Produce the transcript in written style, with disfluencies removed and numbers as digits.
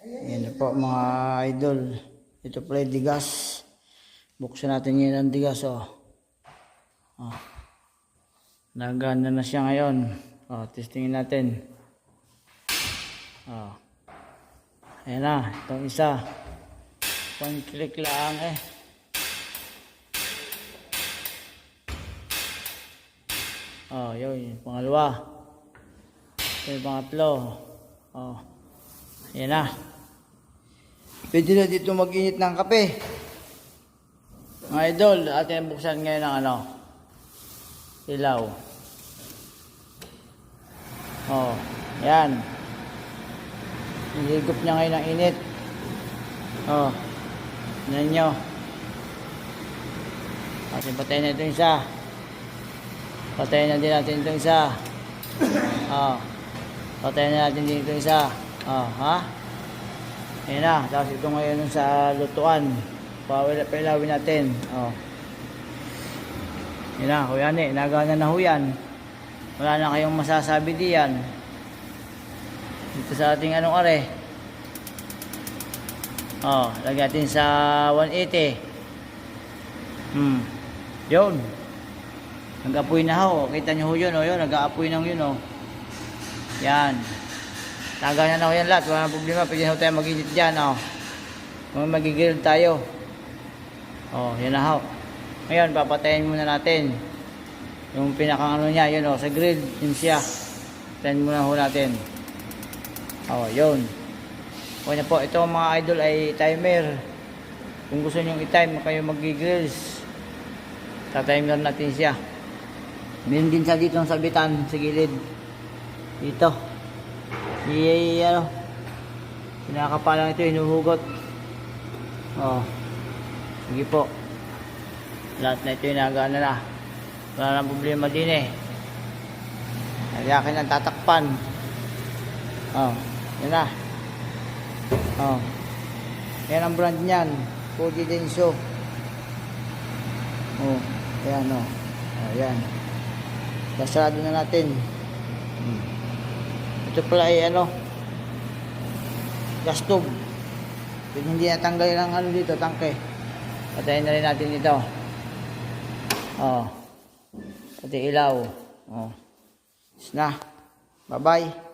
Yan na po mga idol. Ito pala yung digas. Buksan natin yan ang digas. Nagana na siya ngayon. Testingin natin. Ayan na. Itong isa. One click lang yun. Yung pangalawa. Ito yung pangatlo. Ayan na. Pwede na dito mag-init ng kape. Mga idol, atin buksan ngayon ang ilaw. Yan. Niligup niya ngayon ng init. Tignan nyo. Atin patayin na ito isa. Patayin na din natin ito isa. Patayin na natin din ito isa. Ayan na. Tapos ito ngayon sa lutuan. Pailawin natin. Yan na, huyan nagana na huyan. Wala na kayong masasabi diyan. Dito sa ating are. Lagyan natin sa 180. Yun. Nag-apoy na ho. Kita nyo ho yun. Yun, nag-aapoy ng yun. Yan. Nagana na ho yan lahat. Wala na problema. Pwede na ho tayo mag-init dyan. Kung magigil tayo. Yan na ho. Ngayon, papatayin muna natin. Yung pinakang niya, yun sa grill. Yun siya. Patayin muna ho natin. Yun. Okay na po. Ito mga idol ay timer. Kung gusto nyo i-time kayo mag-grills, tatimer natin siya. Meron din sa dito ang sabitan sa gilid. Dito. Pinakapalang ito, hinuhugot. Sige po. Lahat na ito yung nagana na. Wala nang problema din Nagyakin ang tatakpan. Yan na. Yan ang brand niyan. Fuji Densho. Ayan ayan. Nasarado na natin. Ito pala ay gas tube. Kung hindi natanggal ang dito, tangke. Patayin na rin natin ito. Pati ilaw. Is na. Bye-bye.